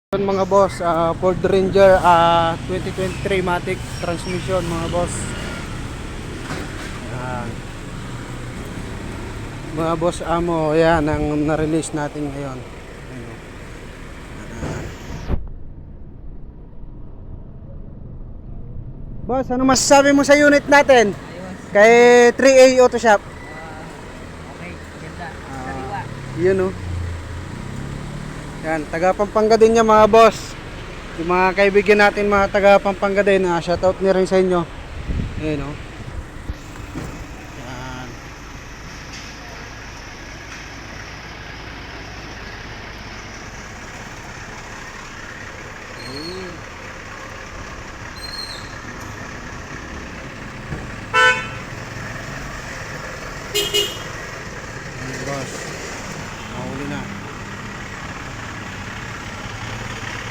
Yun mga boss, Ford Ranger 2023 Matic transmission mga boss. Yan. Mga boss amo, yan ang na-release natin ngayon. Ayun. Boss, ano masasabi mo sa unit natin? Kay 3A Auto Shop. Okay, ganda. Sariwa. Yun oh. Yan, taga Pampanga din niya mga boss. Yung mga kaibigan natin mga taga Pampanga din, shoutout niya rin sa inyo. Ayun oh.